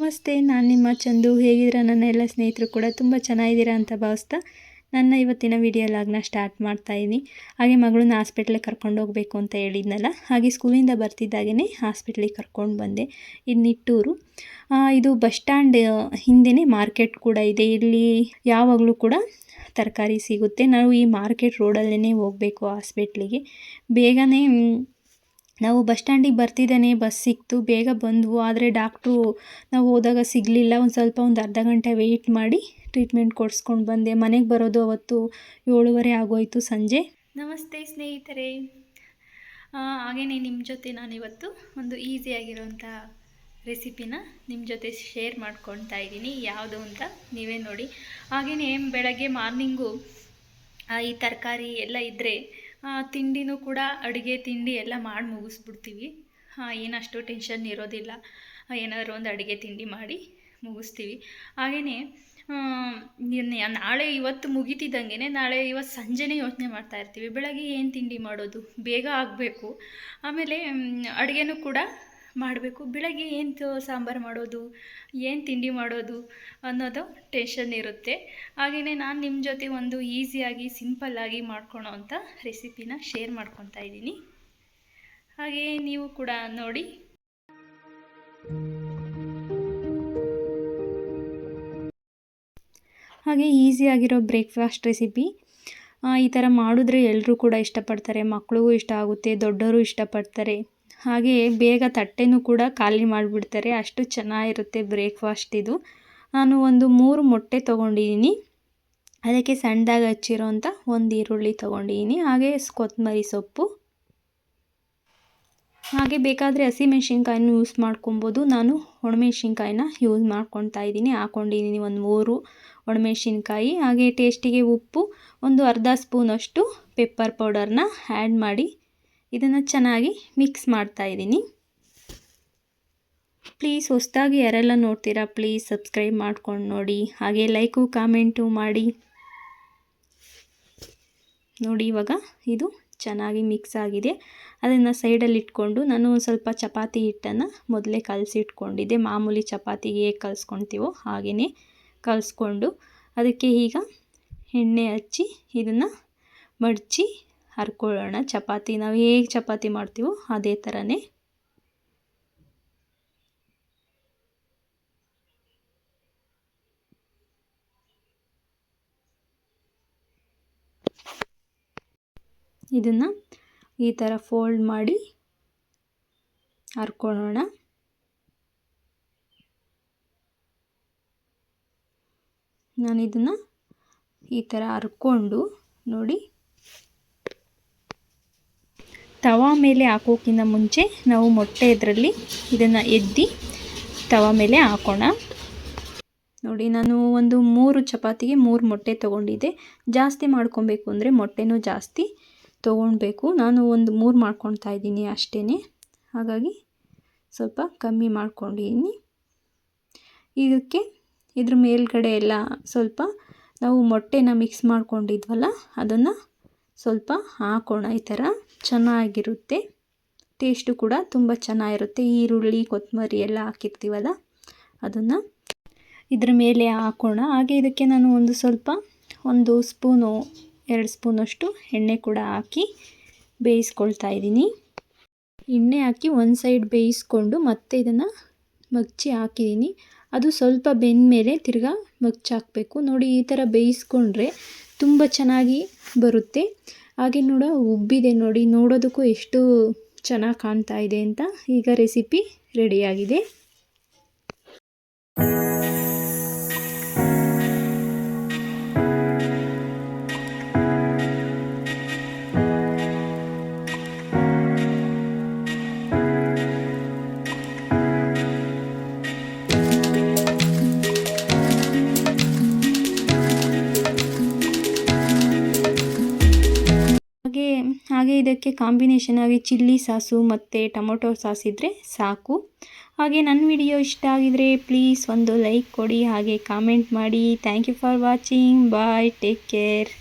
ನಮಸ್ತೆ, ನಾನು ನಿಮ್ಮ ಚಂದು. ಹೇಗಿದ್ದೀರಾ ನನ್ನ ಎಲ್ಲ ಸ್ನೇಹಿತರು ಕೂಡ ತುಂಬ ಚೆನ್ನಾಗಿದ್ದೀರಾ ಅಂತ ಭಾವಿಸ್ತಾ ನನ್ನ ಇವತ್ತಿನ ವಿಡಿಯೋ ಲಾಗ್ನ ಸ್ಟಾರ್ಟ್ ಮಾಡ್ತಾಯಿದ್ದೀನಿ. ಹಾಗೆ ಮಗಳನ್ನ ಹಾಸ್ಪಿಟ್ಲಿಗೆ ಕರ್ಕೊಂಡು ಹೋಗಬೇಕು ಅಂತ ಹೇಳಿದ್ನಲ್ಲ, ಹಾಗೆ ಸ್ಕೂಲಿಂದ ಬರ್ತಿದ್ದಾಗೇ ಹಾಸ್ಪಿಟ್ಲಿಗೆ ಕರ್ಕೊಂಡು ಬಂದೆ. ಇದು ನಿಟ್ಟೂರು. ಇದು ಬಸ್ ಸ್ಟ್ಯಾಂಡ್ ಹಿಂದೆಯೇ ಮಾರ್ಕೆಟ್ ಕೂಡ ಇದೆ. ಇಲ್ಲಿ ಯಾವಾಗಲೂ ಕೂಡ ತರಕಾರಿ ಸಿಗುತ್ತೆ. ನಾವು ಈ ಮಾರ್ಕೆಟ್ ರೋಡಲ್ಲೇ ಹೋಗಬೇಕು ಹಾಸ್ಪಿಟ್ಲಿಗೆ. ಬೇಗನೆ ನಾವು ಬಸ್ ಸ್ಟ್ಯಾಂಡಿಗೆ ಬರ್ತಿದ್ದಾನೆ ಬಸ್ ಸಿಕ್ತು, ಬೇಗ ಬಂದವು. ಆದರೆ ಡಾಕ್ಟ್ರು ನಾವು ಹೋದಾಗ ಸಿಗಲಿಲ್ಲ. ಒಂದು ಅರ್ಧ ಗಂಟೆ ವೆಯ್ಟ್ ಮಾಡಿ ಟ್ರೀಟ್ಮೆಂಟ್ ಕೊಡಿಸ್ಕೊಂಡು ಬಂದೆ. ಮನೆಗೆ ಬರೋದು ಅವತ್ತು 7:30 ಆಗೋಯಿತು ಸಂಜೆ. ನಮಸ್ತೆ ಸ್ನೇಹಿತರೆ. ಹಾಗೆಯೇ ನಿಮ್ಮ ಜೊತೆ ನಾನಿವತ್ತು ಒಂದು ಈಸಿಯಾಗಿರೋಂಥ ರೆಸಿಪಿನ ನಿಮ್ಮ ಜೊತೆ ಶೇರ್ ಮಾಡ್ಕೊಳ್ತಾ ಇದ್ದೀನಿ. ಯಾವುದು ಅಂತ ನೀವೇ ನೋಡಿ. ಹಾಗೆಯೇ ಬೆಳಗ್ಗೆ ಮಾರ್ನಿಂಗು ಈ ತರಕಾರಿ ಎಲ್ಲ ಇದ್ದರೆ ತಿಂಡಿನೂ ಕೂಡ ಅಡುಗೆ ತಿಂಡಿ ಎಲ್ಲ ಮಾಡಿ ಮುಗಿಸ್ಬಿಡ್ತೀವಿ. ಏನಷ್ಟು ಟೆನ್ಷನ್ ಇರೋದಿಲ್ಲ. ಏನಾದರೂ ಒಂದು ಅಡುಗೆ ತಿಂಡಿ ಮಾಡಿ ಮುಗಿಸ್ತೀವಿ. ಹಾಗೆಯೇ ಇವತ್ತು ಮುಗಿತಿದ್ದಂಗೆ ಇವತ್ತು ಸಂಜೆನೇ ಯೋಚನೆ ಮಾಡ್ತಾಯಿರ್ತೀವಿ, ಬೆಳಗ್ಗೆ ಏನು ತಿಂಡಿ ಮಾಡೋದು, ಬೇಗ ಆಗಬೇಕು. ಆಮೇಲೆ ಅಡುಗೆನೂ ಕೂಡ ಮಾಡಬೇಕು. ಬೆಳಗ್ಗೆ ಏನು ಸಾಂಬಾರು ಮಾಡೋದು, ಏನು ತಿಂಡಿ ಮಾಡೋದು ಅನ್ನೋದು ಟೆನ್ಷನ್ ಇರುತ್ತೆ. ಹಾಗೆಯೇ ನಾನು ನಿಮ್ಮ ಜೊತೆ ಒಂದು ಈಸಿಯಾಗಿ ಸಿಂಪಲ್ಲಾಗಿ ಮಾಡ್ಕೊಳೋ ಅಂಥ ರೆಸಿಪಿನ ಶೇರ್ ಮಾಡ್ಕೊತಾ ಇದ್ದೀನಿ. ಹಾಗೆಯೇ ನೀವು ಕೂಡ ನೋಡಿ. ಹಾಗೆ ಈಸಿಯಾಗಿರೋ ಬ್ರೇಕ್ಫಾಸ್ಟ್ ರೆಸಿಪಿ. ಈ ಥರ ಮಾಡಿದ್ರೆ ಎಲ್ಲರೂ ಕೂಡ ಇಷ್ಟಪಡ್ತಾರೆ. ಮಕ್ಕಳಿಗೂ ಇಷ್ಟ ಆಗುತ್ತೆ, ದೊಡ್ಡವರು ಇಷ್ಟಪಡ್ತಾರೆ. ಹಾಗೆ ಬೇಗ ತಟ್ಟೆನೂ ಕೂಡ ಖಾಲಿ ಮಾಡಿಬಿಡ್ತಾರೆ. ಅಷ್ಟು ಚೆನ್ನಾಗಿರುತ್ತೆ ಬ್ರೇಕ್ಫಾಸ್ಟ್ ಇದು. ನಾನು ಒಂದು 3 ಮೊಟ್ಟೆ ತೊಗೊಂಡಿದ್ದೀನಿ. ಅದಕ್ಕೆ ಸಣ್ಣದಾಗಿ ಹಚ್ಚಿರೋಂಥ 1 ಈರುಳ್ಳಿ ತೊಗೊಂಡಿದ್ದೀನಿ. ಹಾಗೆ ಕೊತ್ತಂಬರಿ ಸೊಪ್ಪು, ಹಾಗೆ ಬೇಕಾದರೆ ಹಸಿಮೆಣ್ಸಿನ್ಕಾಯಿನೂ ಯೂಸ್ ಮಾಡ್ಕೊಬೋದು. ನಾನು ಒಣಮೆಣ್ಸಿನ್ಕಾಯಿನ ಯೂಸ್ ಮಾಡ್ಕೊತಾ ಇದ್ದೀನಿ. ಹಾಕ್ಕೊಂಡಿದ್ದೀನಿ ಒಂದು 3 ಒಣಮೆಣ್ಸಿನ್ಕಾಯಿ. ಹಾಗೆ ಟೇಸ್ಟಿಗೆ ಉಪ್ಪು, ಒಂದು ಅರ್ಧ ಸ್ಪೂನಷ್ಟು ಪೆಪ್ಪರ್ ಪೌಡರ್ನ ಆ್ಯಡ್ ಮಾಡಿ ಇದನ್ನು ಚೆನ್ನಾಗಿ ಮಿಕ್ಸ್ ಮಾಡ್ತಾಯಿದ್ದೀನಿ. ಪ್ಲೀಸ್ ಹೊಸದಾಗಿ ಯಾರೆಲ್ಲ ನೋಡ್ತೀರಾ ಪ್ಲೀಸ್ ಸಬ್ಸ್ಕ್ರೈಬ್ ಮಾಡ್ಕೊಂಡು ನೋಡಿ. ಹಾಗೆ ಲೈಕು ಕಾಮೆಂಟು ಮಾಡಿ ನೋಡಿ. ಇವಾಗ ಇದು ಚೆನ್ನಾಗಿ ಮಿಕ್ಸ್ ಆಗಿದೆ. ಅದನ್ನು ಸೈಡಲ್ಲಿ ಇಟ್ಕೊಂಡು ನಾನು ಒಂದು ಸ್ವಲ್ಪ ಚಪಾತಿ ಹಿಟ್ಟನ್ನು ಮೊದಲೇ ಕಲಸಿಟ್ಕೊಂಡಿದ್ದೆ. ಮಾಮೂಲಿ ಚಪಾತಿಗೆ ಹೇಗೆ ಕಲಿಸ್ಕೊಳ್ತೀವೋ ಹಾಗೆಯೇ ಕಲಿಸ್ಕೊಂಡು ಅದಕ್ಕೆ ಈಗ ಎಣ್ಣೆ ಹಚ್ಚಿ ಇದನ್ನು ಮಡಚಿ ಹರ್ಕೊಳ್ಳೋಣ. ಚಪಾತಿ ನಾವು ಹೇಗೆ ಚಪಾತಿ ಮಾಡ್ತೀವೋ ಅದೇ ಥರನೇ. ಇದನ್ನು ಈ ಥರ ಫೋಲ್ಡ್ ಮಾಡಿ ಹರ್ಕೊಳ್ಳೋಣ. ನಾನು ಇದನ್ನು ಈ ಥರ ಹರ್ಕೊಂಡು ನೋಡಿ, ತವಾ ಮೇಲೆ ಹಾಕೋಕ್ಕಿಂತ ಮುಂಚೆ ನಾವು ಮೊಟ್ಟೆ ಇದರಲ್ಲಿ ಇದನ್ನು ಎದ್ದಿ ತವಾ ಮೇಲೆ ಹಾಕೋಣ. ನೋಡಿ, ನಾನು ಒಂದು 3 ಚಪಾತಿಗೆ 3 ಮೊಟ್ಟೆ ತೊಗೊಂಡಿದ್ದೆ. ಜಾಸ್ತಿ ಮಾಡ್ಕೊಬೇಕು ಅಂದರೆ ಮೊಟ್ಟೆನೂ ಜಾಸ್ತಿ ತೊಗೊಳ್ಬೇಕು. ನಾನು ಒಂದು 3 ಮಾಡ್ಕೊತಾ ಇದ್ದೀನಿ ಅಷ್ಟೇ. ಹಾಗಾಗಿ ಸ್ವಲ್ಪ ಕಮ್ಮಿ ಮಾಡ್ಕೊಂಡಿದ್ದೀನಿ. ಇದಕ್ಕೆ ಇದ್ರ ಮೇಲ್ಗಡೆ ಎಲ್ಲ ಸ್ವಲ್ಪ ನಾವು ಮೊಟ್ಟೆನ ಮಿಕ್ಸ್ ಮಾಡ್ಕೊಂಡಿದ್ವಲ್ಲ ಅದನ್ನು ಸ್ವಲ್ಪ ಹಾಕೋಣ. ಈ ಥರ ಚೆನ್ನಾಗಿರುತ್ತೆ. ಟೇಸ್ಟು ಕೂಡ ತುಂಬ ಚೆನ್ನಾಗಿರುತ್ತೆ. ಈರುಳ್ಳಿ ಕೊತ್ತಂಬರಿ ಎಲ್ಲ ಹಾಕಿರ್ತೀವಲ್ಲ ಅದನ್ನು ಇದ್ರ ಮೇಲೆ ಹಾಕೋಣ. ಹಾಗೆ ಇದಕ್ಕೆ ನಾನು ಒಂದು 1 ಸ್ಪೂನು 2 ಸ್ಪೂನಷ್ಟು ಎಣ್ಣೆ ಕೂಡ ಹಾಕಿ ಬೇಯಿಸ್ಕೊಳ್ತಾ ಇದ್ದೀನಿ. ಎಣ್ಣೆ ಹಾಕಿ ಒಂದು ಸೈಡ್ ಬೇಯಿಸ್ಕೊಂಡು ಮತ್ತೆ ಇದನ್ನು ಮಗ್ಚಿ ಹಾಕಿದ್ದೀನಿ. ಅದು ಸ್ವಲ್ಪ ಬೆಂದ ಮೇಲೆ ತಿರ್ಗಾ ಮಗ್ಚಿ ಹಾಕಬೇಕು. ನೋಡಿ, ಈ ಥರ ಬೇಯಿಸ್ಕೊಂಡ್ರೆ ತುಂಬ ಚೆನ್ನಾಗಿ ಬರುತ್ತೆ. ಹಾಗೆ ಉಬ್ಬಿದೆ ನೋಡಿ, ನೋಡೋದಕ್ಕೂ ಎಷ್ಟು ಚೆನ್ನಾಗಿ ಕಾಣ್ತಾ ಇದೆ ಅಂತ. ಈಗ ರೆಸಿಪಿ ರೆಡಿಯಾಗಿದೆ. ಹಾಗೆ ಇದಕ್ಕೆ ಕಾಂಬಿನೇಷನ್ ಆಗಿ ಚಿಲ್ಲಿ ಸಾಸು ಮತ್ತು ಟೊಮೊಟೊ ಸಾಸ್ ಇದ್ದರೆ ಸಾಕು. ಹಾಗೆ ನನ್ನ ವಿಡಿಯೋ ಇಷ್ಟ ಆಗಿದರೆ ಪ್ಲೀಸ್ ಒಂದು ಲೈಕ್ ಕೊಡಿ, ಹಾಗೆ ಕಾಮೆಂಟ್ ಮಾಡಿ. Thank you for watching. Bye, take care.